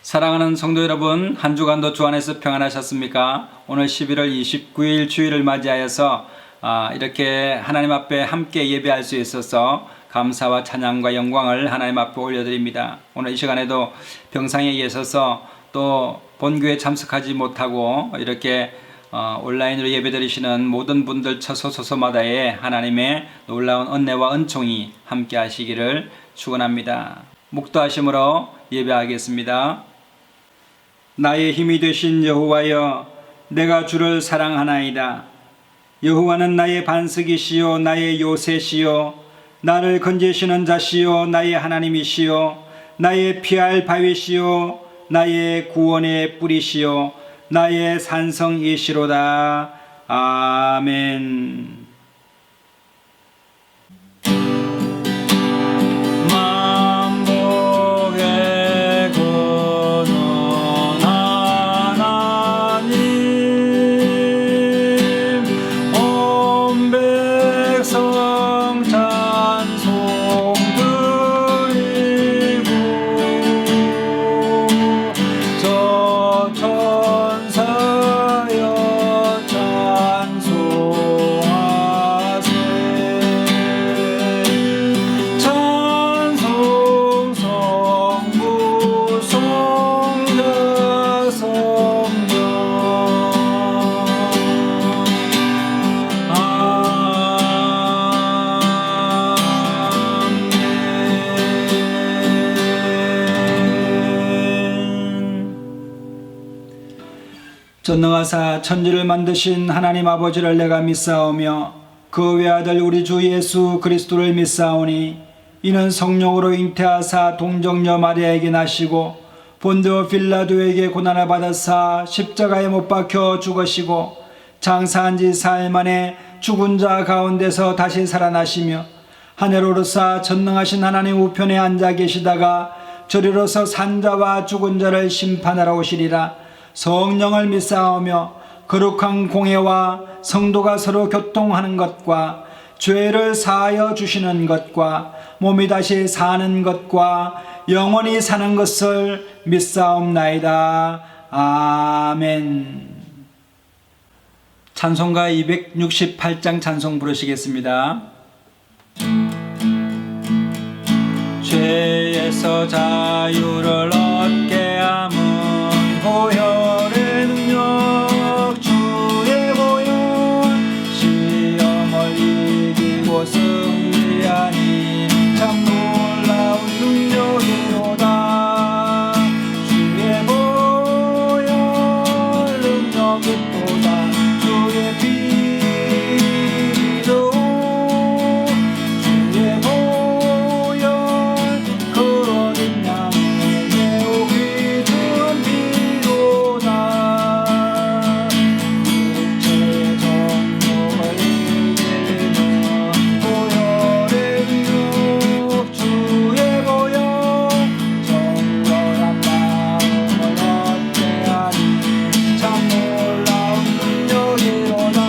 사랑하는 성도 여러분, 한 주간도 주 안에서 평안하셨습니까? 오늘 11월 29일 주일을 맞이하여서 이렇게 하나님 앞에 함께 예배할 수 있어서 감사와 찬양과 영광을 하나님 앞에 올려드립니다. 오늘 이 시간에도 병상에 계셔서 또 본교에 참석하지 못하고 이렇게 온라인으로 예배드리시는 모든 분들 처소소소마다에 하나님의 놀라운 은혜와 은총이 함께 하시기를 축원합니다. 묵도하심으로 예배하겠습니다. 나의 힘이 되신 여호와여, 내가 주를 사랑하나이다. 여호와는 나의 반석이시요 나의 요새시요 나를 건지시는 자시요 나의 하나님이시요 나의 피할 바위시요 나의 구원의 뿌리시요 나의 산성이시로다. 아멘. 전능하사 천지를 만드신 하나님 아버지를 내가 믿사오며 그 외아들 우리 주 예수 그리스도를 믿사오니 이는 성령으로 잉태하사 동정녀 마리아에게 나시고 본디오 빌라도에게 고난을 받으사 십자가에 못 박혀 죽으시고 장사한 지 사흘 만에 죽은 자 가운데서 다시 살아나시며 하늘 오르사 전능하신 하나님 우편에 앉아 계시다가 저리로서 산자와 죽은 자를 심판하러 오시리라. 성령을 믿사오며 거룩한 공회와 성도가 서로 교통하는 것과 죄를 사하여 주시는 것과 몸이 다시 사는 것과 영원히 사는 것을 믿사옵나이다. 아멘. 찬송가 268장 찬송 부르시겠습니다. 죄에서 자유를 얻게 함은 보혈의 능력 주의 보혈 시험을 이기고 승리하니 참 놀라운 능력이로다. 주의 보혈 능력이 또다. 주의 피로 주의 보혈 그러니 양의 매우 귀한 피로다. 육체 정욕을 이기는 보혈의 능력 주의 보혈 정결한 마음을 얻게 하니 참 놀라운 능력이로다.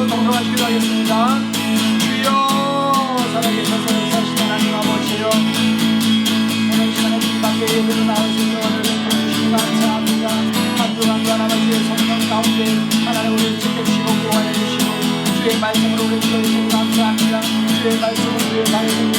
주여 동성하시기도 하겠습니다. 주여 살아계셔서 사신 하나님 아버지여, 오늘 시간에 주님 앞에 예배로 나올 수 있는 오늘 주시기 감사합니다. 한 주간도 하나님의 성령 가운데 하나님 우리를 지켜주시고 구원해 주시고 주의 말씀으로 우리를 지켜주시고 감사합니다. 주의 말씀을 우리의 발에 들고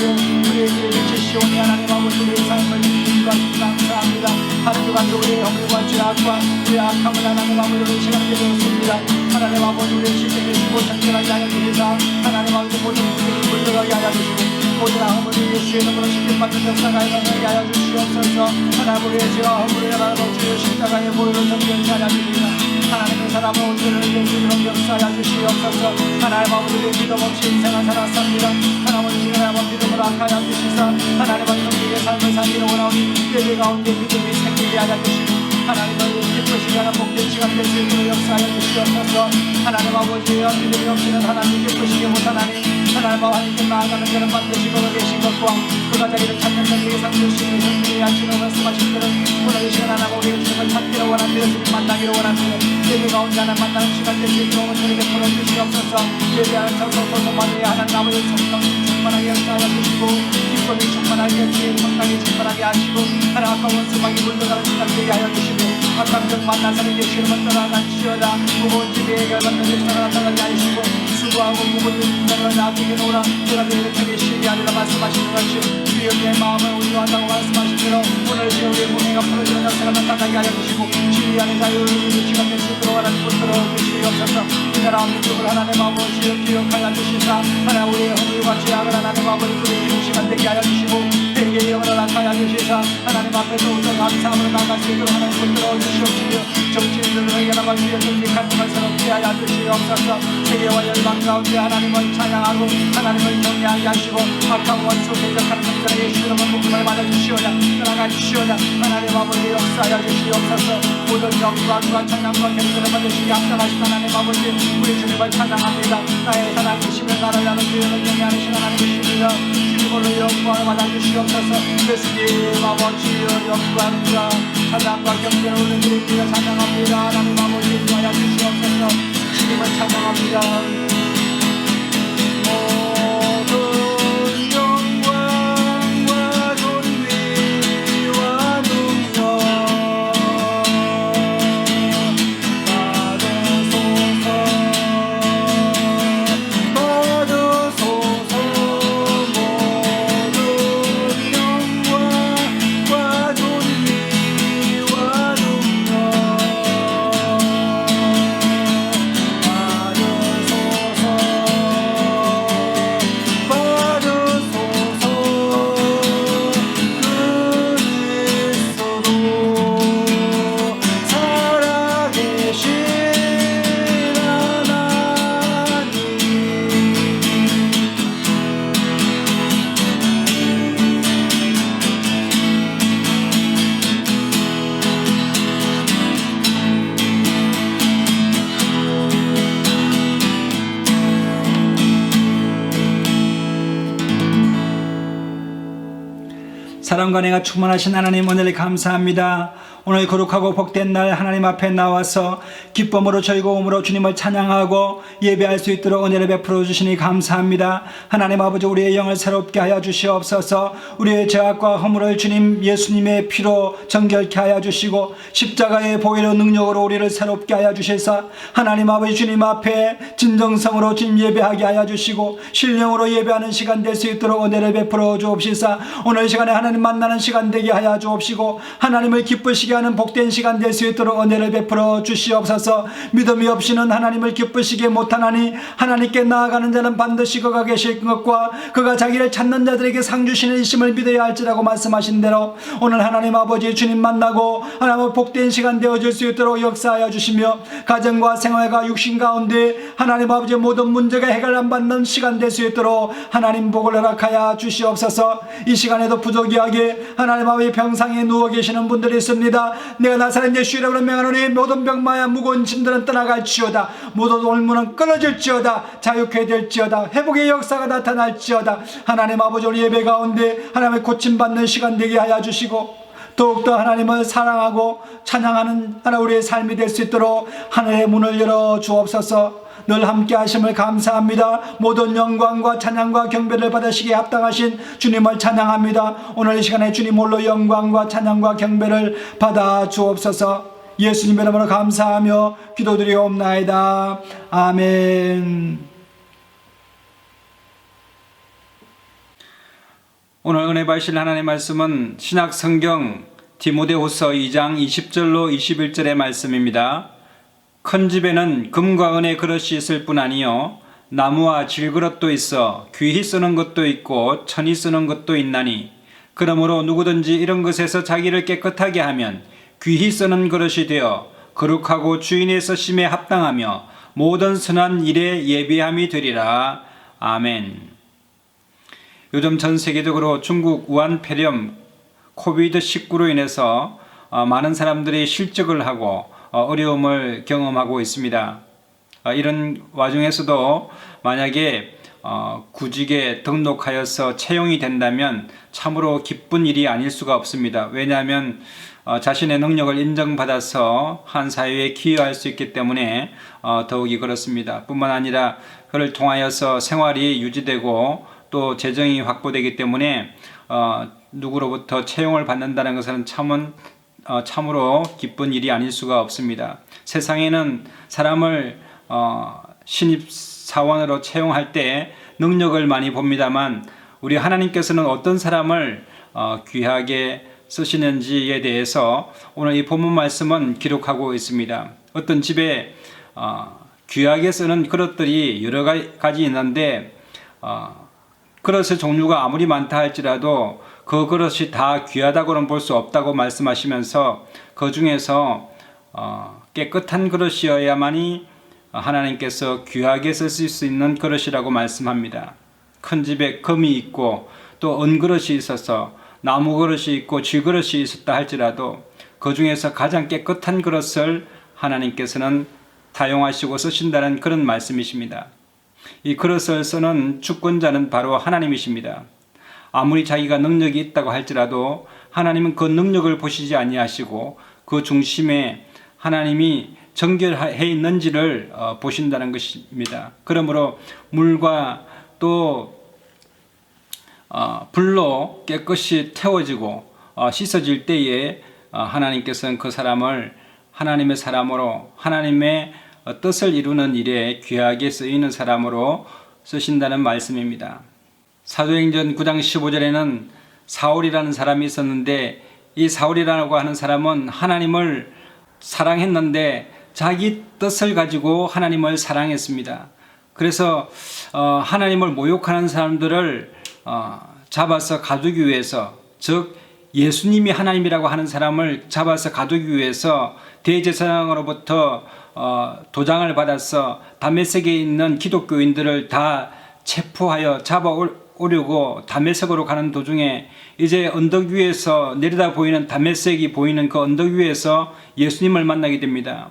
우리의 길을 비치시오니 하나님 아버지 우리의 삶을 지키시고 감사합니다. 한 주간도 우리의 허물과 죄악과 우리의 악함을 하나님 아버지 우리의 시간에 되었습니다. 하나님 아버지 우리의 지켜주시고 정결하게 하여 주시사 하나님 아버지 모든 문제를 물러가게 하여 주시고 모든 허물을 예수의 이름으로 시킴받는 역사가 일어나게 하여 주시옵소서. 하나님 우리의 죄와 허물을 하나님 주의 십자가의 보혈을 정결케 하여 주시사 하나님의 사람을 온전을 예수님으로 역사하여 주시옵소서. 하나님 아버지 우리의 믿음 없이 인생을 살았습니다. 하나님 우리의 한번 믿음을 악하여 주시사 하나님 아버지 우리의 삶을 살기를 원하오니 예배 가운데 믿음이 생기게 하여 주시고 하나님을 기쁘시게 하는 복된 시간 될 수 있도록 역사하여 주시옵소서. 하나님 아버지여 믿음이 없이는 하나님 기쁘시게 못하나니 하나님 하나님께 나아가는 자는 반드시 거기 계신 것과 그가 자기를 찾는 자에게 상 주시는 성령이 하시는 말씀하신 대로 오늘 이 시간 하나님 우리의 주님을 찾기를 원합니다. 주님 만나기를 원합니다. 예배 가운데 하나님 만나는 시간 될 수 있도록 오늘 베풀어 주시옵소서. 예배하는 성도서 마리아 하나님 아버지 성령 충만하게 역사하여 주시고 기쁨이 충만하게 주의 건강이 충만하게 하시고 하나님 아까 원수막이 물러가는 시간 되게 하여 주시고 악함정 만나서는 예수님을 떠나가시오다. 무거운 집에 해결받는 예수님을 나타나게 하시고 수고하고 무거운 인생을 놔두게 놓으라. 내가 너희를 편히 쉬게 하리라 말씀하시는 것이 주여 내 마음을 온유하다고 말씀하신 대로 오늘 주여 우리의 문제가 풀어지는 역사가 나타나게 하여 주시고 주의 안에 자유를 시간 될 수 있도록 하나님 붙들어 주시옵소서. 이 나라 민족을 하나님 아버지여 기억하여 주시사 하나님 우리의 허물과 죄악을 하나님 아버지 그리는 시간 되게 하여 주시고 회개의 영을 나타나여 주시사 하나님 앞에서 우선 감사함으로 나갈 수 있도록 하나님 붙들어 주시옵시며 정치인들을 해결하고 주여 정직한 것을 새롭게 하여 주시옵소서. 세계와 열방 가운데 하나님을 찬양하고 하나님을 경외하게 하시고 악한 원수 대적하는 것들의 예수 이름으로 복음을 받아주시오냐 떠나가 주시오냐 하나님 아버지 역사하여 주시옵소서. 모든 영광과 찬양과 경배를 받으시게 합당하신 하나님 아버지 우리 주님을 찬양합니다. 나의 하나님이시며 나를 나는 주님을 경외하신 하나님이십니다. 주님으로 영광을 받아주시옵소서. 예수님 아버지여 영광과 찬양과 경배를 올려드립니다. 찬양합니다. 하나님 아버지 인도하여 주시옵소서. 주님을 찬양합니다. 모든 영광과 존귀와 능력 받으소서. 모든 영광과 존귀와 능력 사랑과 은혜가 충만하신 하나님 오늘 감사합니다. 오늘 거룩하고 복된 날 하나님 앞에 나와서 기쁨으로 즐거움으로 주님을 찬양하고 예배할 수 있도록 은혜를 베풀어 주시니 감사합니다. 하나님 아버지 우리의 영을 새롭게 하여 주시옵소서. 우리의 죄악과 허물을 주님 예수님의 피로 정결케 하여 주시고 십자가의 보혈의 능력으로 우리를 새롭게 하여 주셔서 하나님 아버지 주님 앞에 진정성으로 주님 예배하게 하여 주시고 신령으로 예배하는 시간 될 수 있도록 은혜를 베풀어 주옵시사. 오늘 시간에 하나님 만나는 시간 되게 하여 주옵시고 하나님을 기쁘시게 하는 복된 시간 될 수 있도록 은혜를 베풀어 주시옵소서. 믿음이 없이는 하나님을 기쁘시게 못하나니 하나님께 나아가는 자는 반드시 그가 계실 것과 그가 자기를 찾는 자들에게 상 주시는 이심을 믿어야 할지라고 말씀하신 대로 오늘 하나님 아버지 주님 만나고 하나님의 복된 시간 되어질 수 있도록 역사하여 주시며 가정과 생활과 육신 가운데 하나님 아버지 모든 문제가 해결 안 받는 시간 될 수 있도록 하나님 복을 허락하여 주시옵소서. 이 시간에도 부족하게 하나님 아버지 병상에 누워 계시는 분들이 있습니다. 내가 나사렛 예수 이름으로 명하노니 모든 병마야 무거운 짐들은 떠나갈지어다. 모든 올무는 끊어질지어다. 자유케 될지어다. 회복의 역사가 나타날지어다. 하나님 아버지 우리 예배 가운데 하나님의 고침받는 시간 되게 하여 주시고 더욱더 하나님을 사랑하고 찬양하는 하나 우리의 삶이 될 수 있도록 하늘의 문을 열어 주옵소서. 늘 함께 하심을 감사합니다. 모든 영광과 찬양과 경배를 받으시기에 합당하신 주님을 찬양합니다. 오늘 이 시간에 주님 홀로 영광과 찬양과 경배를 받아 주옵소서. 예수님 이름으로 감사하며 기도드리옵나이다. 아멘. 오늘 은혜 받으실 하나님의 말씀은 신약 성경 디모데후서 2장 20절로 21절의 말씀입니다. 큰 집에는 금과 은의 그릇이 있을 뿐 아니요 나무와 질그릇도 있어 귀히 쓰는 것도 있고 천히 쓰는 것도 있나니 그러므로 누구든지 이런 것에서 자기를 깨끗하게 하면 귀히 쓰는 그릇이 되어 거룩하고 주인의 쓰심에 합당하며 모든 선한 일에 예비함이 되리라. 아멘. 요즘 전 세계적으로 중국 우한 폐렴 코비드19로 인해서 많은 사람들이 실직을 하고 어려움을 경험하고 있습니다. 이런 와중에서도 만약에 구직에 등록하여서 채용이 된다면 참으로 기쁜 일이 아닐 수가 없습니다. 왜냐하면 자신의 능력을 인정받아서 한 사회에 기여할 수 있기 때문에 더욱이 그렇습니다. 뿐만 아니라 그를 통하여서 생활이 유지되고 또 재정이 확보되기 때문에 누구로부터 채용을 받는다는 것은 참으로 기쁜 일이 아닐 수가 없습니다. 세상에는 사람을 신입사원으로 채용할 때 능력을 많이 봅니다만 우리 하나님께서는 어떤 사람을 귀하게 쓰시는지에 대해서 오늘 이 본문 말씀은 기록하고 있습니다. 어떤 집에 귀하게 쓰는 그릇들이 여러 가지 있는데 그릇의 종류가 아무리 많다 할지라도 그 그릇이 다 귀하다고는 볼 수 없다고 말씀하시면서 그 중에서 깨끗한 그릇이어야만이 하나님께서 귀하게 쓰실 수 있는 그릇이라고 말씀합니다. 큰 집에 금이 있고 또 은그릇이 있어서 나무 그릇이 있고 쥐그릇이 있었다 할지라도 그 중에서 가장 깨끗한 그릇을 하나님께서는 사용하시고 쓰신다는 그런 말씀이십니다. 이 그릇을 쓰는 주권자는 바로 하나님이십니다. 아무리 자기가 능력이 있다고 할지라도 하나님은 그 능력을 보시지 아니하시고 그 중심에 하나님이 정결해 있는지를 보신다는 것입니다. 그러므로 물과 또 불로 깨끗이 태워지고 씻어질 때에 하나님께서는 그 사람을 하나님의 사람으로 하나님의 뜻을 이루는 일에 귀하게 쓰이는 사람으로 쓰신다는 말씀입니다. 사도행전 9장 15절에는 사울이라는 사람이 있었는데 이 사울이라고 하는 사람은 하나님을 사랑했는데 자기 뜻을 가지고 하나님을 사랑했습니다. 그래서 하나님을 모욕하는 사람들을 잡아서 가두기 위해서, 즉 예수님이 하나님이라고 하는 사람을 잡아서 가두기 위해서 대제사장으로부터 도장을 받아서 다메섹에 있는 기독교인들을 다 체포하여 잡아오려고 다메섹으로 가는 도중에 이제 언덕 위에서 내려다 보이는 다메섹이 보이는 그 언덕 위에서 예수님을 만나게 됩니다.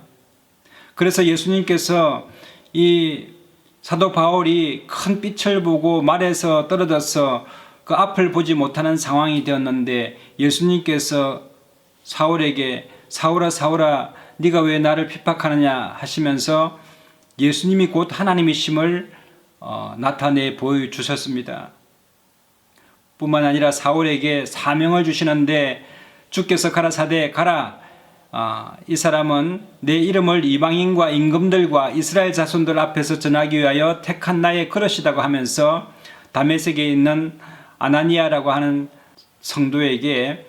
그래서 예수님께서 이 사도 바울이 큰 빛을 보고 말에서 떨어져서 그 앞을 보지 못하는 상황이 되었는데 예수님께서 사울에게 사울아 사울아 네가 왜 나를 핍박하느냐 하시면서 예수님이 곧 하나님이심을 나타내 보여주셨습니다. 뿐만 아니라 사울에게 사명을 주시는데 주께서 가라사대 가라, 이 사람은 내 이름을 이방인과 임금들과 이스라엘 자손들 앞에서 전하기 위하여 택한 나의 그릇이라고 하면서 다메섹에 있는 아나니아라고 하는 성도에게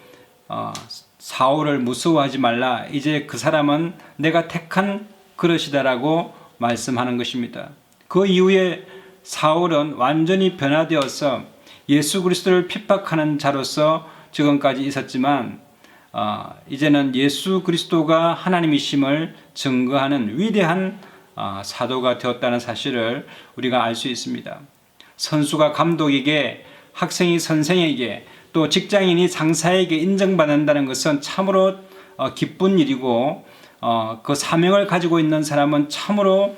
사울을 무서워하지 말라, 이제 그 사람은 내가 택한 그릇이다라고 말씀하는 것입니다. 그 이후에 사울은 완전히 변화되어서 예수 그리스도를 핍박하는 자로서 지금까지 있었지만 이제는 예수 그리스도가 하나님이심을 증거하는 위대한 사도가 되었다는 사실을 우리가 알 수 있습니다. 선수가 감독에게, 학생이 선생에게, 또 직장인이 상사에게 인정받는다는 것은 참으로 기쁜 일이고 그 사명을 가지고 있는 사람은 참으로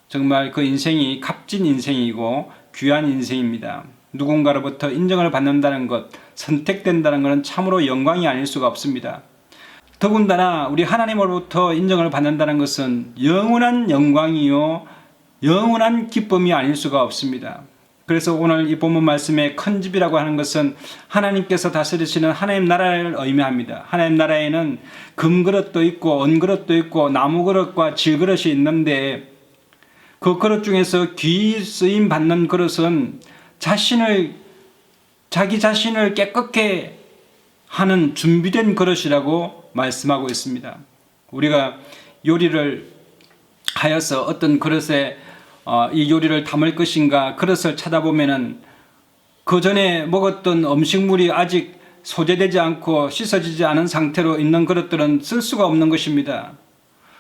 정말 그 인생이 값진 인생이고 귀한 인생입니다. 누군가로부터 인정을 받는다는 것, 선택된다는 것은 참으로 영광이 아닐 수가 없습니다. 더군다나 우리 하나님으로부터 인정을 받는다는 것은 영원한 영광이요 영원한 기쁨이 아닐 수가 없습니다. 그래서 오늘 이 본문 말씀의 큰 집이라고 하는 것은 하나님께서 다스리시는 하나님 나라를 의미합니다. 하나님 나라에는 금그릇도 있고 은그릇도 있고 나무그릇과 질그릇이 있는데 그 그릇 중에서 귀 쓰임 받는 그릇은 자기 자신을 깨끗게 하는 준비된 그릇이라고 말씀하고 있습니다. 우리가 요리를 하여서 어떤 그릇에 이 요리를 담을 것인가 그릇을 찾아보면은 그 전에 먹었던 음식물이 아직 소재되지 않고 씻어지지 않은 상태로 있는 그릇들은 쓸 수가 없는 것입니다.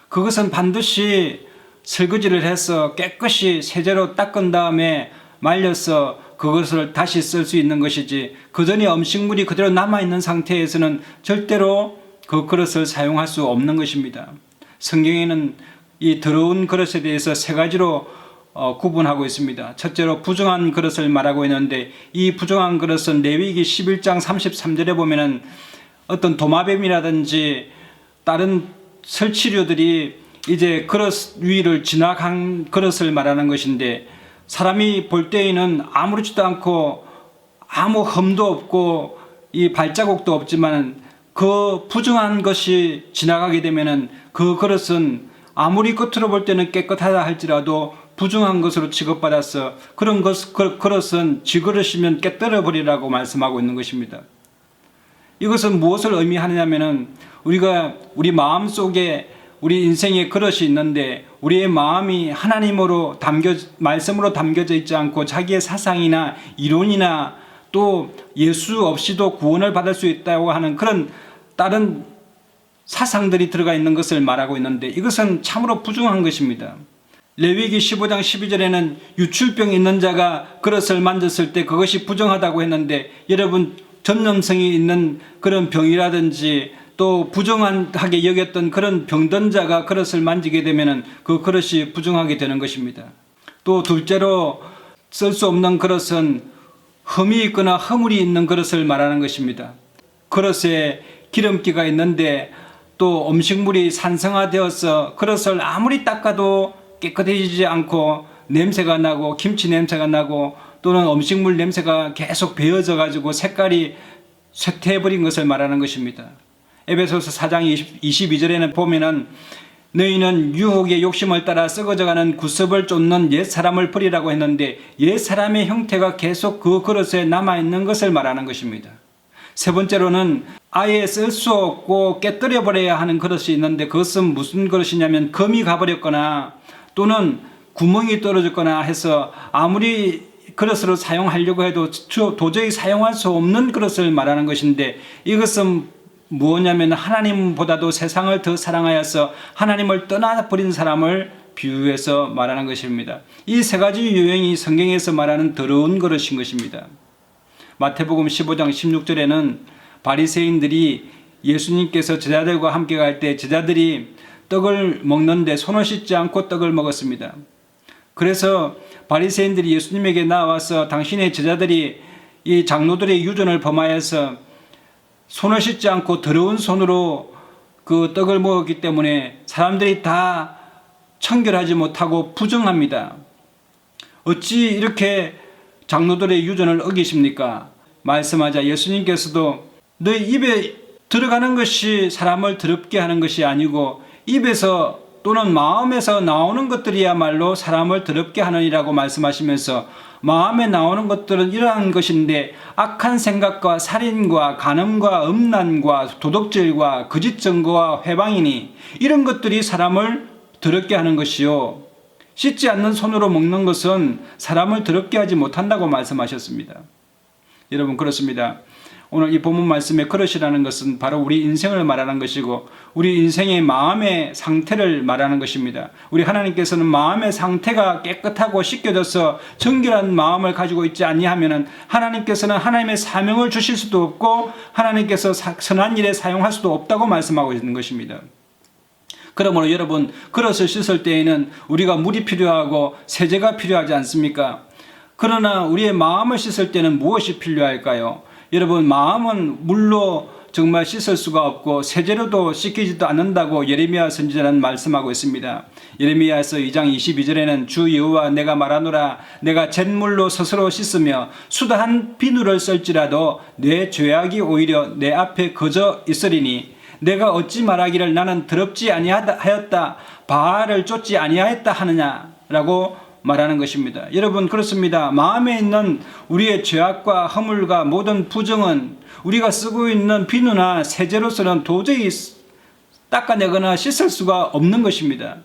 그것은 반드시 설거지를 해서 깨끗이 세제로 닦은 다음에 말려서 그것을 다시 쓸 수 있는 것이지 그 전에 음식물이 그대로 남아있는 상태에서는 절대로 그 그릇을 사용할 수 없는 것입니다. 성경에는 이 더러운 그릇에 대해서 세 가지로 구분하고 있습니다. 첫째로 부정한 그릇을 말하고 있는데 이 부정한 그릇은 레위기 11장 33절에 보면은 어떤 도마뱀이라든지 다른 설치류들이 이제 그릇 위를 지나간 그릇을 말하는 것인데 사람이 볼 때에는 아무렇지도 않고 아무 흠도 없고 이 발자국도 없지만 그 부정한 것이 지나가게 되면은 그 그릇은 아무리 겉으로 볼 때는 깨끗하다 할지라도 부정한 것으로 취급받아서 그런 그릇은 쥐그릇이면 깨뜨려 버리라고 말씀하고 있는 것입니다. 이것은 무엇을 의미하느냐면은 우리가 우리 마음 속에 우리 인생의 그릇이 있는데 우리의 마음이 하나님으로 말씀으로 담겨져 있지 않고 자기의 사상이나 이론이나 또 예수 없이도 구원을 받을 수 있다고 하는 그런 다른 사상들이 들어가 있는 것을 말하고 있는데 이것은 참으로 부정한 것입니다. 레위기 15장 12절에는 유출병 있는 자가 그릇을 만졌을 때 그것이 부정하다고 했는데 여러분 전염성이 있는 그런 병이라든지 또 부정하게 여겼던 그런 병든 자가 그릇을 만지게 되면 그 그릇이 부정하게 되는 것입니다. 또 둘째로 쓸 수 없는 그릇은 흠이 있거나 허물이 있는 그릇을 말하는 것입니다. 그릇에 기름기가 있는데 또 음식물이 산성화되어서 그릇을 아무리 닦아도 깨끗해지지 않고 냄새가 나고 김치 냄새가 나고 또는 음식물 냄새가 계속 배어져 가지고 색깔이 쇠퇴해버린 것을 말하는 것입니다. 에베소서 4장 22절에는 보면은 너희는 유혹의 욕심을 따라 썩어져가는 구습을 쫓는 옛사람을 버리라고 했는데 옛사람의 형태가 계속 그 그릇에 남아있는 것을 말하는 것입니다. 세 번째로는 아예 쓸 수 없고 깨뜨려 버려야 하는 그릇이 있는데 그것은 무슨 그릇이냐면 금이 가버렸거나 또는 구멍이 떨어졌거나 해서 아무리 그릇으로 사용하려고 해도 도저히 사용할 수 없는 그릇을 말하는 것인데 이것은 뭐냐면 하나님보다도 세상을 더 사랑하여서 하나님을 떠나버린 사람을 비유해서 말하는 것입니다. 이 세 가지 유형이 성경에서 말하는 더러운 그릇인 것입니다. 마태복음 15장 16절에는 바리새인들이 예수님께서 제자들과 함께 갈 때 제자들이 떡을 먹는데 손을 씻지 않고 떡을 먹었습니다. 그래서 바리새인들이 예수님에게 나와서 당신의 제자들이 이 장로들의 유전을 범하여서 손을 씻지 않고 더러운 손으로 그 떡을 먹었기 때문에 사람들이 다 청결하지 못하고 부정합니다. 어찌 이렇게 장로들의 유전을 어기십니까? 말씀하자 예수님께서도 너희 입에 들어가는 것이 사람을 더럽게 하는 것이 아니고 입에서 또는 마음에서 나오는 것들이야말로 사람을 더럽게 하느니라고 말씀하시면서 마음에 나오는 것들은 이러한 것인데 악한 생각과 살인과 간음과 음란과 도둑질과 거짓 증거와 회방이니 이런 것들이 사람을 더럽게 하는 것이요 씻지 않는 손으로 먹는 것은 사람을 더럽게 하지 못한다고 말씀하셨습니다. 여러분 그렇습니다. 오늘 이 본문 말씀의 그릇이라는 것은 바로 우리 인생을 말하는 것이고 우리 인생의 마음의 상태를 말하는 것입니다. 우리 하나님께서는 마음의 상태가 깨끗하고 씻겨져서 정결한 마음을 가지고 있지 아니하면 하나님께서는 하나님의 사명을 주실 수도 없고 하나님께서 선한 일에 사용할 수도 없다고 말씀하고 있는 것입니다. 그러므로 여러분 그릇을 씻을 때에는 우리가 물이 필요하고 세제가 필요하지 않습니까? 그러나 우리의 마음을 씻을 때는 무엇이 필요할까요? 여러분 마음은 물로 정말 씻을 수가 없고 세제로도 씻기지도 않는다고 예레미야 선지자는 말씀하고 있습니다. 예레미야서 2장 22절에는 주 여호와 내가 말하노라 내가 잿물로 스스로 씻으며 수다한 비누를 쓸지라도 내 죄악이 오히려 내 앞에 거저 있으리니 내가 어찌 말하기를 나는 더럽지 아니하였다 바알을 쫓지 아니하였다 하느냐라고 말하는 것입니다. 여러분 그렇습니다. 마음에 있는 우리의 죄악과 허물과 모든 부정은 우리가 쓰고 있는 비누나 세제로서는 도저히 닦아내거나 씻을 수가 없는 것입니다.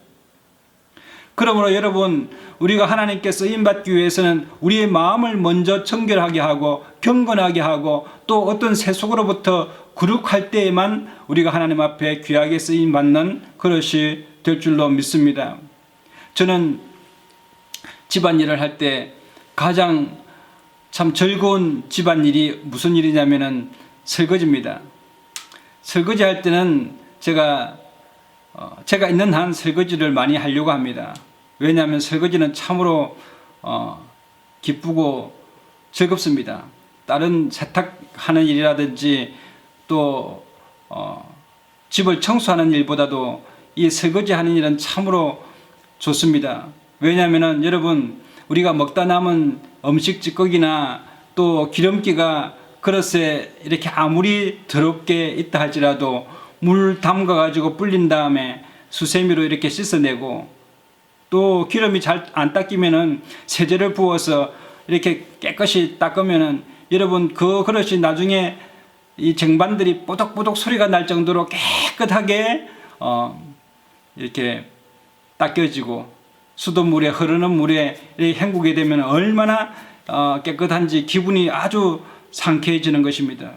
그러므로 여러분 우리가 하나님께 쓰임받기 위해서는 우리의 마음을 먼저 청결하게 하고 경건하게 하고 또 어떤 세속으로부터 거룩할 때에만 우리가 하나님 앞에 귀하게 쓰임받는 그릇이 될 줄로 믿습니다. 저는 집안일을 할 때 가장 참 즐거운 집안일이 무슨 일이냐면은 설거지입니다. 설거지 할 때는 제가 있는 한 설거지를 많이 하려고 합니다. 왜냐하면 설거지는 참으로 기쁘고 즐겁습니다. 다른 세탁하는 일이라든지 또 집을 청소하는 일보다도 이 설거지하는 일은 참으로 좋습니다. 왜냐하면 여러분 우리가 먹다 남은 음식 찌꺼기나 또 기름기가 그릇에 이렇게 아무리 더럽게 있다 할지라도 물 담가 가지고 불린 다음에 수세미로 이렇게 씻어내고 또 기름이 잘 안 닦이면은 세제를 부어서 이렇게 깨끗이 닦으면은 여러분 그 그릇이 나중에 이 쟁반들이 뽀독뽀독 소리가 날 정도로 깨끗하게 이렇게 닦여지고 수돗물에 흐르는 물에 헹구게 되면 얼마나 깨끗한지 기분이 아주 상쾌해지는 것입니다.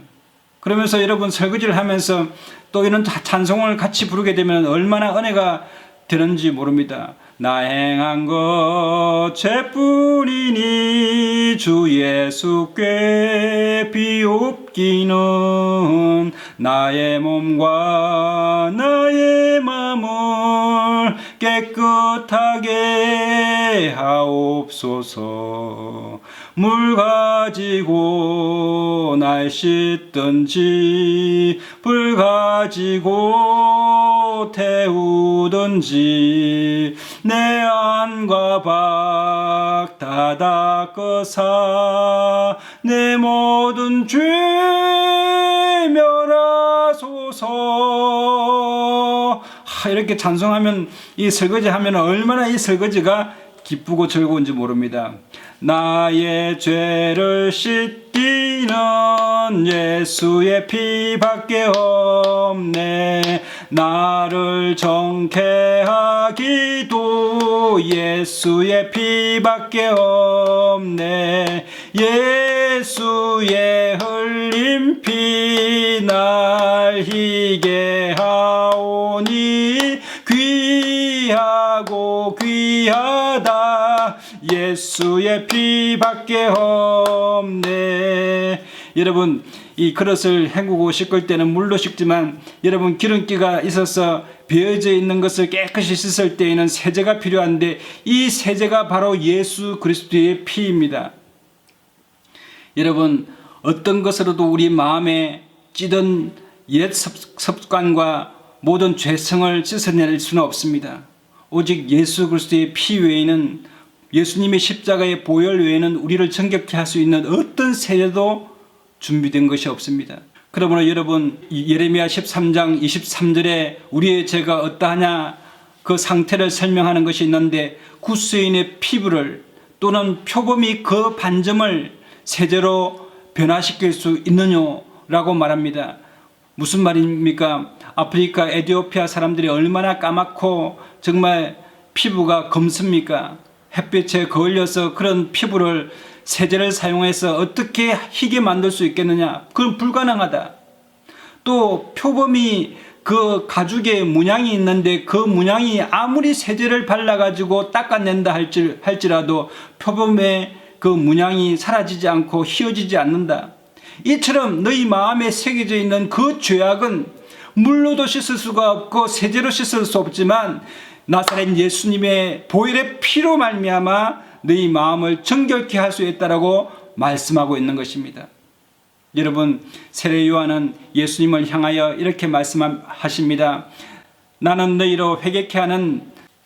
그러면서 여러분 설거지를 하면서 또 이런 찬송을 같이 부르게 되면 얼마나 은혜가 되는지 모릅니다. 나 행한 것 죄뿐이니 주 예수께 비옵기는 나의 몸과 나의 마음을 깨끗하게 하옵소서. 물 가지고 날 씻든지 불 가지고 태우든지 내 안과 밖 다 닦으사 내 모든 죄 멸하소서. 이렇게 찬송하면 이 설거지 하면 얼마나 이 설거지가 기쁘고 즐거운지 모릅니다. 나의 죄를 씻기는 예수의 피밖에 없네. 나를 정케하기도 예수의 피밖에 없네. 예수의 흘린 피 날 희게 하오니 귀하고 귀하다. 예수의 피밖에 없네. 여러분 이 그릇을 헹구고 씻을 때는 물로 씻지만 여러분 기름기가 있어서 베어져 있는 것을 깨끗이 씻을 때에는 세제가 필요한데 이 세제가 바로 예수 그리스도의 피입니다. 여러분 어떤 것으로도 우리 마음에 찌든 옛 습관과 모든 죄성을 씻어낼 수는 없습니다. 오직 예수 그리스도의 피 외에는 예수님의 십자가의 보혈 외에는 우리를 정결케 할 수 있는 어떤 세례도 준비된 것이 없습니다. 그러므로 여러분 예레미야 13장 23절에 우리의 죄가 어떠하냐 그 상태를 설명하는 것이 있는데 구스인의 피부를 또는 표범이 그 반점을 세제로 변화시킬 수 있느냐라고 말합니다. 무슨 말입니까? 아프리카 에티오피아 사람들이 얼마나 까맣고 정말 피부가 검습니까? 햇빛에 거울려서 그런 피부를 세제를 사용해서 어떻게 희게 만들 수 있겠느냐? 그건 불가능하다. 또 표범이 그 가죽에 문양이 있는데 그 문양이 아무리 세제를 발라가지고 닦아낸다 할지라도 표범의 그 문양이 사라지지 않고 휘어지지 않는다. 이처럼 너희 마음에 새겨져 있는 그 죄악은 물로도 씻을 수가 없고 세제로 씻을 수 없지만 나사렛 예수님의 보혈의 피로 말미암아 너희 마음을 정결케 할 수 있다라고 말씀하고 있는 것입니다. 여러분, 세례 요한은 예수님을 향하여 이렇게 말씀하십니다. 나는 너희로 회개케 하는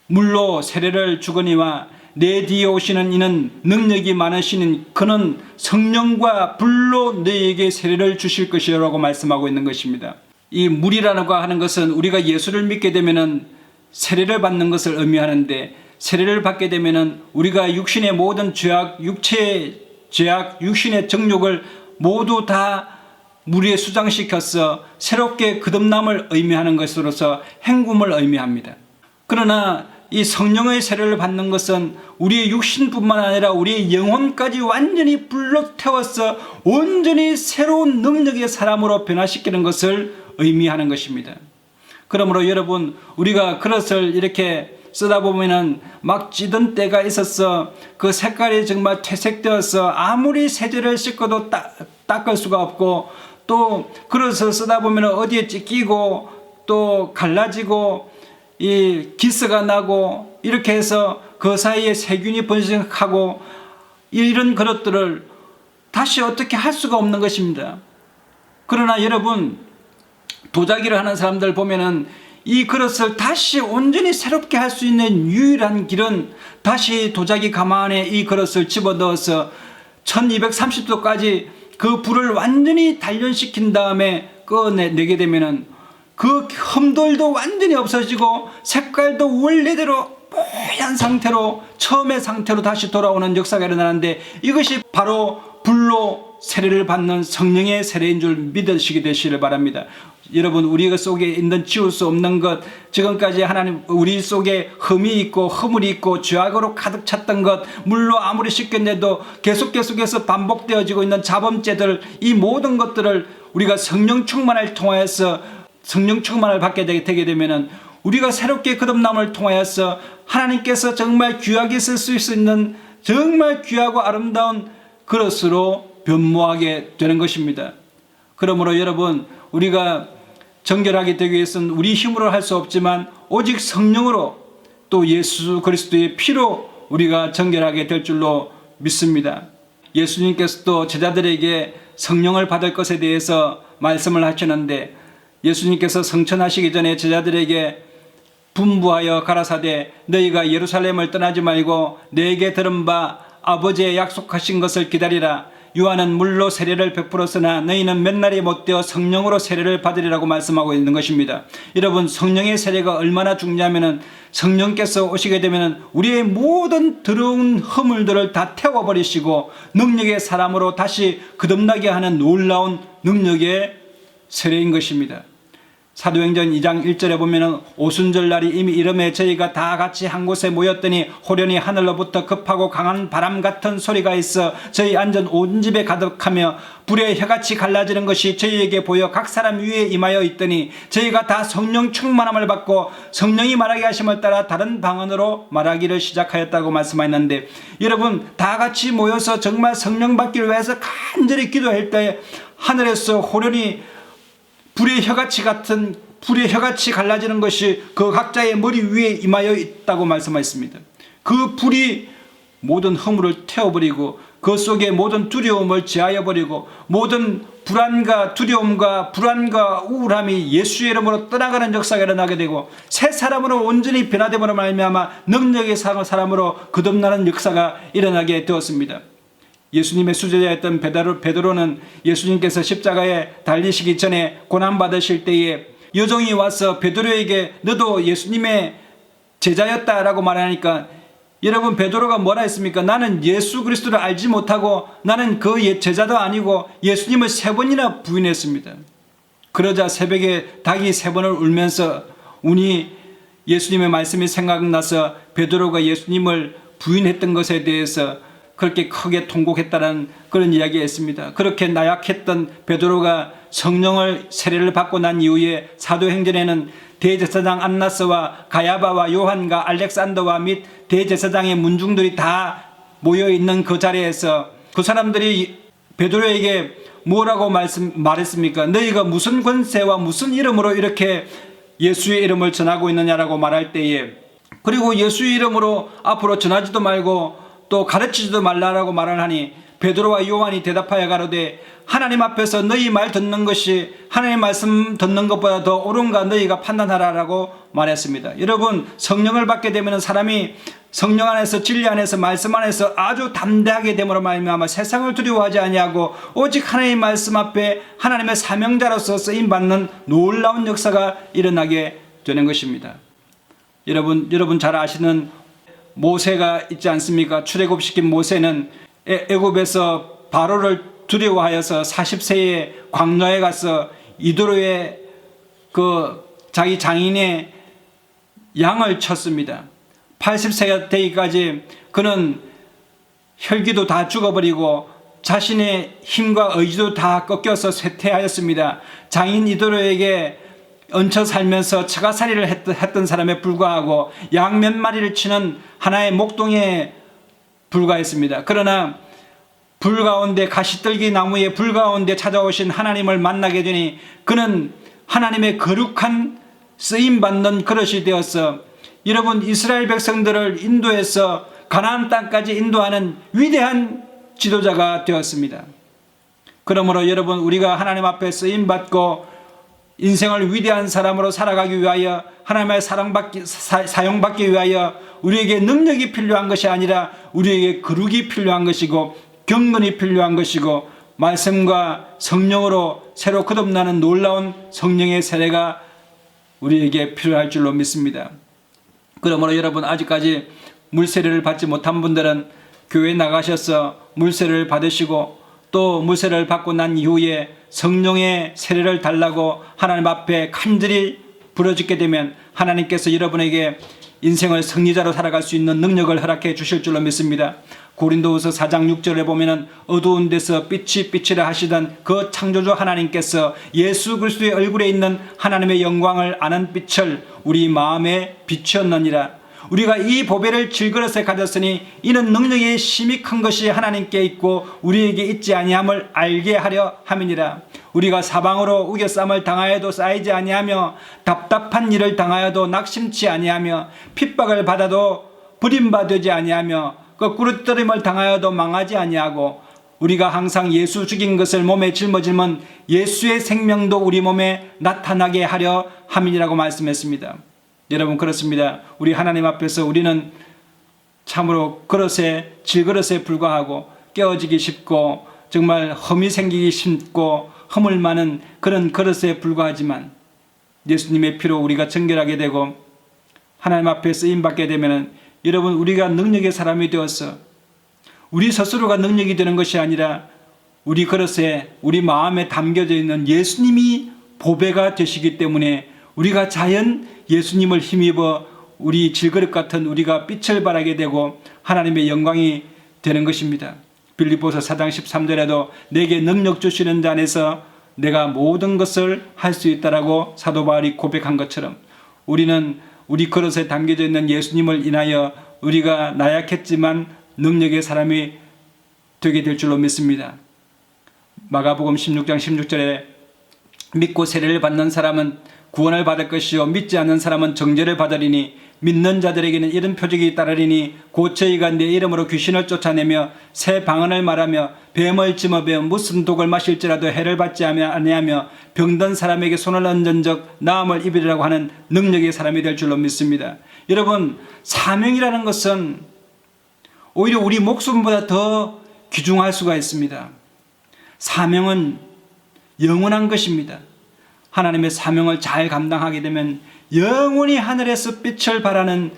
물로 세례를 주거니와 내 뒤에 오시는 이는 능력이 많으시는 그는 성령과 불로 너희에게 세례를 주실 것이라고 말씀하고 있는 것입니다. 이 물이라고 하는 것은 우리가 예수를 믿게 되면은 세례를 받는 것을 의미하는데, 세례를 받게 되면은 우리가 육신의 모든 죄악, 육체의 죄악, 육신의 정욕을 모두 다 물에 수장시켜서 새롭게 거듭남을 의미하는 것으로서 행굼을 의미합니다. 그러나 이 성령의 세례를 받는 것은 우리의 육신뿐만 아니라 우리의 영혼까지 완전히 불로 태워서 온전히 새로운 능력의 사람으로 변화시키는 것을 의미하는 것입니다. 그러므로 여러분, 우리가 그릇을 이렇게 쓰다 보면은 막 찌든 때가 있어서 그 색깔이 정말 퇴색되어서 아무리 세제를 씻고도 닦을 수가 없고, 또 그릇을 쓰다 보면은 어디에 찢기고 또 갈라지고 이 기스가 나고 이렇게 해서 그 사이에 세균이 번식하고, 이런 그릇들을 다시 어떻게 할 수가 없는 것입니다. 그러나 여러분, 도자기를 하는 사람들 보면은 이 그릇을 다시 온전히 새롭게 할 수 있는 유일한 길은 다시 도자기 가마 안에 이 그릇을 집어넣어서 1230도까지 그 불을 완전히 단련시킨 다음에 꺼내게 되면은 그 흠돌도 완전히 없어지고 색깔도 원래대로 뽀얀 상태로, 처음의 상태로 다시 돌아오는 역사가 일어나는데, 이것이 바로 불로 세례를 받는 성령의 세례인 줄 믿으시게 되시길 바랍니다. 여러분, 우리 속에 있는 지울 수 없는 것, 지금까지 하나님 우리 속에 흠이 있고 허물이 있고 죄악으로 가득 찼던 것, 물로 아무리 씻겼는데도 계속해서 반복되어지고 있는 자범죄들, 이 모든 것들을 우리가 성령 충만을 통하여서 성령 충만을 받게 되게 되면은 우리가 새롭게 거듭남을 통하여서 하나님께서 정말 귀하게 쓸 수 있는 정말 귀하고 아름다운 그릇으로 변모하게 되는 것입니다. 그러므로 여러분, 우리가 정결하게 되기 위해서는 우리 힘으로 할 수 없지만 오직 성령으로, 또 예수 그리스도의 피로 우리가 정결하게 될 줄로 믿습니다. 예수님께서도 제자들에게 성령을 받을 것에 대해서 말씀을 하시는데, 예수님께서 성천하시기 전에 제자들에게 분부하여 가라사대 너희가 예루살렘을 떠나지 말고 내게 들은 바 아버지의 약속하신 것을 기다리라. 요한은 물로 세례를 베풀었으나 너희는 몇 날이 못되어 성령으로 세례를 받으리라고 말씀하고 있는 것입니다. 여러분, 성령의 세례가 얼마나 중요하면은 성령께서 오시게 되면은 우리의 모든 더러운 허물들을 다 태워버리시고 능력의 사람으로 다시 거듭나게 하는 놀라운 능력의 세례인 것입니다. 사도행전 2장 1절에 보면은 오순절 날이 이미 이름에 저희가 다 같이 한 곳에 모였더니 호련히 하늘로부터 급하고 강한 바람 같은 소리가 있어 저희 앉은 온 집에 가득하며 불의 혀같이 갈라지는 것이 저희에게 보여 각 사람 위에 임하여 있더니 저희가 다 성령 충만함을 받고 성령이 말하게 하심을 따라 다른 방언으로 말하기를 시작하였다고 말씀하였는데, 여러분, 다 같이 모여서 정말 성령 받기를 위해서 간절히 기도할 때 하늘에서 호련히 불의 혀같이 갈라지는 것이 그 각자의 머리 위에 임하여 있다고 말씀하셨습니다. 그 불이 모든 허물을 태워버리고 그 속에 모든 두려움을 제하여 버리고 모든 불안과 두려움과 불안과 우울함이 예수의 이름으로 떠나가는 역사가 일어나게 되고 새 사람으로 온전히 변화됨으로 말미암아 능력의 사람으로 거듭나는 역사가 일어나게 되었습니다. 예수님의 수제자였던 베드로는 예수님께서 십자가에 달리시기 전에 고난받으실 때에 여종이 와서 베드로에게 너도 예수님의 제자였다라고 말하니까, 여러분, 베드로가 뭐라 했습니까? 나는 예수 그리스도를 알지 못하고 나는 그 제자도 아니고 예수님을 3번이나 부인했습니다. 그러자 새벽에 닭이 3번을 울면서 우니 예수님의 말씀이 생각나서 베드로가 예수님을 부인했던 것에 대해서 그렇게 크게 통곡했다는 그런 이야기였습니다. 그렇게 나약했던 베드로가 성령을 세례를 받고 난 이후에 사도행전에는 대제사장 안나스와 가야바와 요한과 알렉산더와 및 대제사장의 문중들이 다 모여있는 그 자리에서 그 사람들이 베드로에게 뭐라고 말했습니까? 너희가 무슨 권세와 무슨 이름으로 이렇게 예수의 이름을 전하고 있느냐라고 말할 때에, 그리고 예수의 이름으로 앞으로 전하지도 말고 또 가르치지도 말라라고 말을 하니 베드로와 요한이 대답하여 가로되 하나님 앞에서 너희 말 듣는 것이 하나님 말씀 듣는 것보다 더 옳은가 너희가 판단하라라고 말했습니다. 여러분, 성령을 받게 되면 사람이 성령 안에서 진리 안에서 말씀 안에서 아주 담대하게 됨으로 말미암아 세상을 두려워하지 아니하고 오직 하나님의 말씀 앞에 하나님의 사명자로서 쓰임 받는 놀라운 역사가 일어나게 되는 것입니다. 여러분 잘 아시는 모세가 있지 않습니까? 출애굽시킨 모세는 애굽에서 바로를 두려워하여서 40세에 광야에 가서 이도로의 자기 장인의 양을 쳤습니다. 80세가 되기까지 그는 혈기도 다 죽어버리고 자신의 힘과 의지도 다 꺾여서 쇠퇴하였습니다. 장인 이도로에게 얹혀 살면서 처가살이를 했던 사람에 불과하고 양 몇 마리를 치는 하나의 목동에 불과했습니다. 그러나 불 가운데 가시떨기 나무의 불 가운데 찾아오신 하나님을 만나게 되니 그는 하나님의 거룩한 쓰임받는 그릇이 되어서 여러분 이스라엘 백성들을 인도해서 가나안 땅까지 인도하는 위대한 지도자가 되었습니다. 그러므로 여러분 우리가 하나님 앞에 쓰임받고 인생을 위대한 사람으로 살아가기 위하여 하나님의 사용받기 위하여 우리에게 능력이 필요한 것이 아니라 우리에게 거룩이 필요한 것이고 경건이 필요한 것이고 말씀과 성령으로 새로 거듭나는 놀라운 성령의 세례가 우리에게 필요할 줄로 믿습니다. 그러므로 여러분 아직까지 물세례를 받지 못한 분들은 교회에 나가셔서 물세례를 받으시고 또 물세례를 받고 난 이후에 성령의 세례를 달라고 하나님 앞에 간절히 부르짖게 되면 하나님께서 여러분에게 인생을 승리자로 살아갈 수 있는 능력을 허락해 주실 줄로 믿습니다. 고린도후서 4장 6절에 보면은 어두운 데서 빛이 빛이라 하시던 그 창조주 하나님께서 예수 그리스도의 얼굴에 있는 하나님의 영광을 아는 빛을 우리 마음에 비추었느니라. 우리가 이 보배를 질그릇에 가졌으니 이는 능력이 심히 큰 것이 하나님께 있고 우리에게 있지 아니함을 알게 하려 함이니라. 우리가 사방으로 우겨쌈을 당하여도 쌓이지 아니하며 답답한 일을 당하여도 낙심치 아니하며 핍박을 받아도 버림받지 아니하며 거꾸로 떨림을 당하여도 망하지 아니하고 우리가 항상 예수 죽인 것을 몸에 짊어지면 예수의 생명도 우리 몸에 나타나게 하려 함이니라고 말씀했습니다. 여러분 그렇습니다. 우리 하나님 앞에서 우리는 참으로 질그릇에 불과하고 깨어지기 쉽고 정말 험이 생기기 쉽고 허물 많은 그런 그릇에 불과하지만 예수님의 피로 우리가 정결하게 되고 하나님 앞에 쓰임받게 되면 여러분 우리가 능력의 사람이 되어서 우리 스스로가 능력이 되는 것이 아니라 우리 그릇에 우리 마음에 담겨져 있는 예수님이 보배가 되시기 때문에 우리가 자연 예수님을 힘입어 우리 질그릇 같은 우리가 빛을 발하게 되고 하나님의 영광이 되는 것입니다. 빌립보서 4장 13절에도 내게 능력 주시는 자 안에서 내가 모든 것을 할 수 있다라고 사도 바울이 고백한 것처럼 우리는 우리 그릇에 담겨져 있는 예수님을 인하여 우리가 나약했지만 능력의 사람이 되게 될 줄로 믿습니다. 마가복음 16장 16절에 믿고 세례를 받는 사람은 구원을 받을 것이요 믿지 않는 사람은 정죄를 받으리니 믿는 자들에게는 이런 표적이 따르리니 곧 저희가 내 이름으로 귀신을 쫓아내며 새 방언을 말하며 뱀을 찜어베어 무슨 독을 마실지라도 해를 받지 아니하며 병든 사람에게 손을 얹은 적 나음을 입으리라고 하는 능력의 사람이 될 줄로 믿습니다. 여러분 사명이라는 것은 오히려 우리 목숨보다 더 귀중할 수가 있습니다. 사명은 영원한 것입니다. 하나님의 사명을 잘 감당하게 되면 영원히 하늘에서 빛을 발하는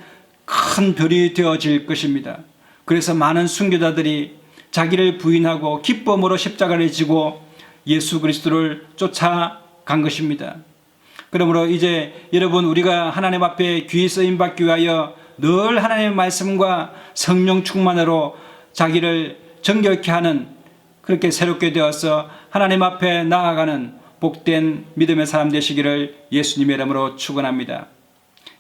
큰 별이 되어질 것입니다. 그래서 많은 순교자들이 자기를 부인하고 기쁨으로 십자가를 지고 예수 그리스도를 쫓아간 것입니다. 그러므로 이제 여러분 우리가 하나님 앞에 귀히 쓰임받기 위하여 늘 하나님의 말씀과 성령 충만으로 자기를 정결케 하는 그렇게 새롭게 되어서 하나님 앞에 나아가는 복된 믿음의 사람 되시기를 예수님의 이름으로 축원합니다.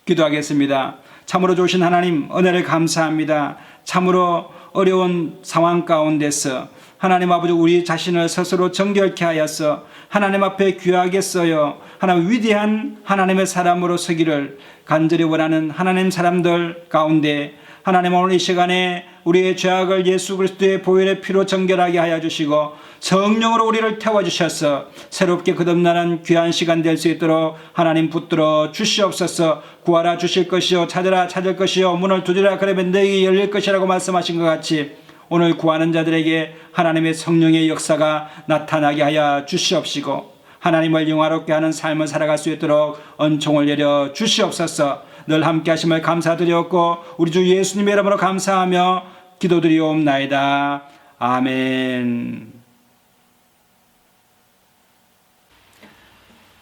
기도하겠습니다. 참으로 좋으신 하나님 은혜를 감사합니다. 참으로 어려운 상황 가운데서 하나님 아버지 우리 자신을 스스로 정결케 하여서 하나님 앞에 귀하게 써요 하나님 위대한 하나님의 사람으로 서기를 간절히 원하는 하나님 사람들 가운데 하나님 오늘 이 시간에 우리의 죄악을 예수 그리스도의 보혈의 피로 정결하게 하여 주시고 성령으로 우리를 태워주셔서 새롭게 거듭나는 귀한 시간 될 수 있도록 하나님 붙들어 주시옵소서. 구하라 주실 것이요 찾으라 찾을 것이요 문을 두드리라 그러면 너희에게 열릴 것이라고 말씀하신 것 같이 오늘 구하는 자들에게 하나님의 성령의 역사가 나타나게 하여 주시옵시고 하나님을 영화롭게 하는 삶을 살아갈 수 있도록 은총을 내려 주시옵소서. 늘 함께 하심을 감사드리옵고 우리 주 예수님의 이름으로 감사하며 기도드리옵나이다. 아멘.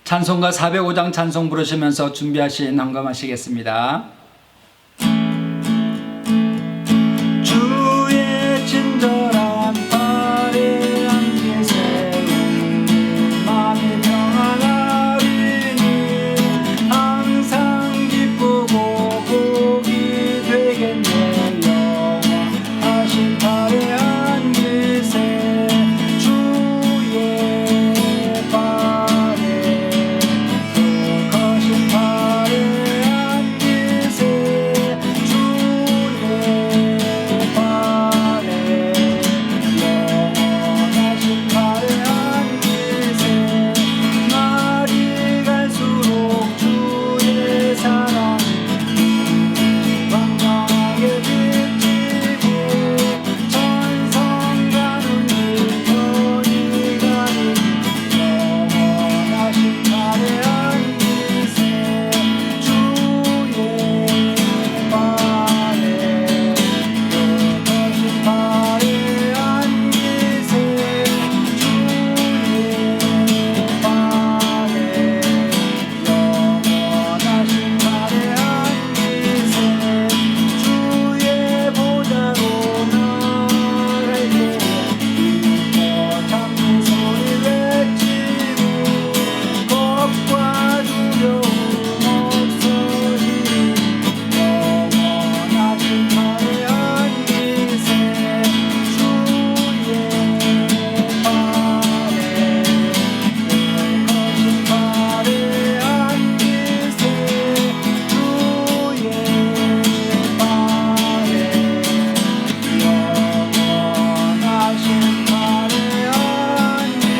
찬송가 405장 찬송 부르시면서 준비하신 헌금하시겠습니다. 주의 친절한 팔에 안개 세운 마음이 평안하리니 항상 기쁘고 복이 되겠네. 영원하신 팔에 안기세 주의 팔에 거룩하신 팔에 안기세 주의 팔에 영원하신 팔에 안기세 날이 갈수록 주의 사랑 광명하게 비치고 천성과 눈이 편히 가니 영원하신 팔에 안기세 주의 팔에 거룩하신 팔에 안기세 주의 팔에 영원하신 팔에 안기세 주의 보좌로 나갈 때 기뻐 참는 소리 외치고 겁과 두려움 없어지니 영원하신 팔에 안기세 주의 팔에 거룩하신 팔에 안기세 주의 팔에 영원하신 팔에 안기세.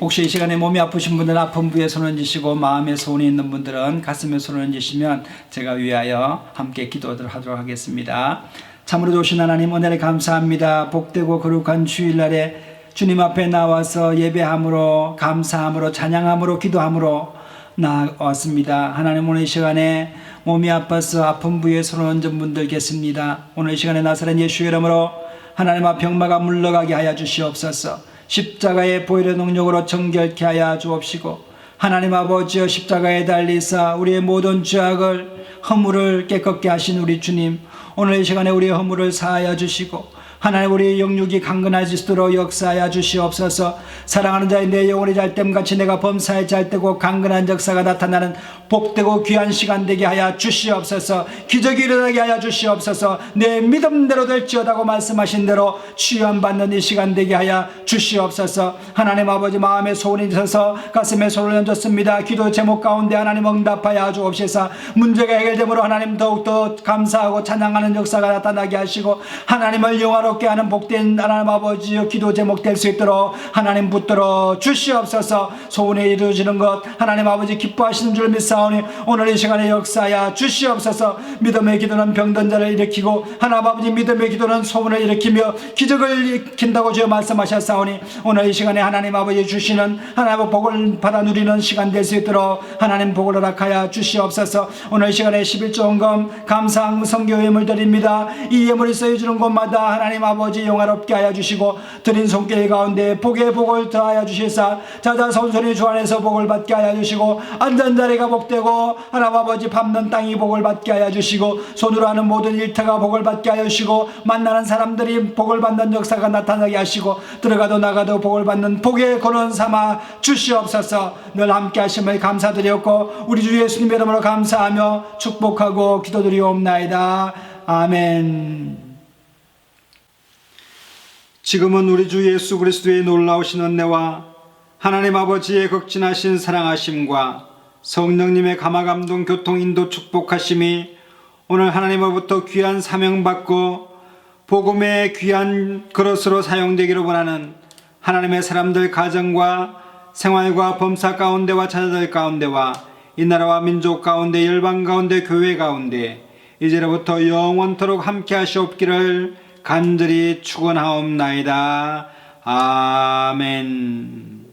혹시 이 시간에 몸이 아프신 분들은 아픈 부위에 손을 얹으시고 마음에 소원이 있는 분들은 가슴에 손을 얹으시면 제가 위하여 함께 기도하도록 하겠습니다. 참으로 좋으신 하나님 은혜를 감사합니다. 복되고 거룩한 주일날에 주님 앞에 나와서 예배함으로 감사함으로 찬양함으로 기도함으로 나왔습니다. 하나님 오늘 이 시간에 몸이 아파서 아픈 부위에 손을 얹은 분들 계십니다. 오늘 이 시간에 나사렛 예수의 이름으로 하나님 앞 병마가 물러가게 하여 주시옵소서. 십자가의 보혈의 능력으로 정결케 하여 주옵시고 하나님 아버지여 십자가에 달리사 우리의 모든 죄악을 허물을 깨끗게 하신 우리 주님 오늘 이 시간에 우리의 허물을 사하여 주시고 하나님 우리의 영육이 강건해지도록 역사하여 주시옵소서. 사랑하는 자의 내 영혼이 잘됨같이 내가 범사에 잘되고 강건한 역사가 나타나는 복되고 귀한 시간 되게 하여 주시옵소서. 기적이 일어나게 하여 주시옵소서. 내 믿음대로 될지어다고 말씀하신 대로 치유함받는 이 시간 되게 하여 주시옵소서. 하나님 아버지 마음에 소원이 있어서 가슴에 손을 얹었습니다. 기도 제목 가운데 하나님 응답하여 주옵소서. 문제가 해결됨으로 하나님 더욱더 감사하고 찬양하는 역사가 나타나게 하시고 하나님을 영화롭게 하는 복된 하나님 아버지여 기도 제목 될 수 있도록 하나님 붙들어 주시옵소서. 소원에 이루어지는 것 하나님 아버지 기뻐하시는 줄 믿사오니 오늘 이 시간에 역사하여 주시옵소서. 믿음의 기도는 병든 자를 일으키고 하나님 아버지 믿음의 기도는 소원을 일으키며 기적을 일으킨다고 주여 말씀하셨사오니 오늘 이 시간에 하나님 아버지 주시는 하나님의 복을 받아 누리는 시간 될 수 있도록 하나님 복을 허락하여 주시옵소서. 오늘 이 시간에 11조 헌금 감사한 성교 예물 드립니다. 이 예물이 쓰여지는 곳마다 하나님 아버지 영화롭게 하여 주시고 드린 손길 가운데 복의 복을 더하여 주시사 자자손손이 주 안에서 복을 받게 하여 주시고 앉은 자리가 복되고 하나님 아버지 밟는 땅이 복을 받게 하여 주시고 손으로 하는 모든 일터가 복을 받게 하여 주시고 만나는 사람들이 복을 받는 역사가 나타나게 하시고 들어가도 나가도 복을 받는 복의 근원 삼아 주시옵소서. 늘 함께 하심을 감사드렸고 우리 주 예수님의 이름으로 감사하며 축복하고 기도드리옵나이다. 아멘. 지금은 우리 주 예수 그리스도의 놀라우신 은혜와 하나님 아버지의 극진하신 사랑하심과 성령님의 감화감동 교통 인도 축복하심이 오늘 하나님으로부터 귀한 사명받고 복음의 귀한 그릇으로 사용되기를 원하는 하나님의 사람들 가정과 생활과 범사 가운데와 자녀들 가운데와 이 나라와 민족 가운데 열방 가운데 교회 가운데 이제로부터 영원토록 함께 하시옵기를 간절히 축원하옵나이다. 아멘.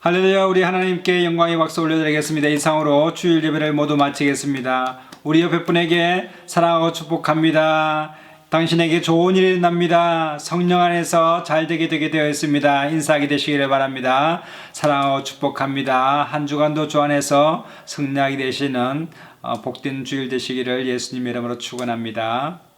할렐루야. 우리 하나님께 영광의 박수 올려드리겠습니다. 이상으로 주일 예배를 모두 마치겠습니다. 우리 옆에 분에게 사랑하고 축복합니다. 당신에게 좋은 일이 일어납니다. 성령 안에서 잘 되게 되어 있습니다. 인사하게 되시기를 바랍니다. 사랑하고 축복합니다. 한 주간도 주 안에서 승리하게 되시는 복된 주일 되시기를 예수님 이름으로 축원합니다.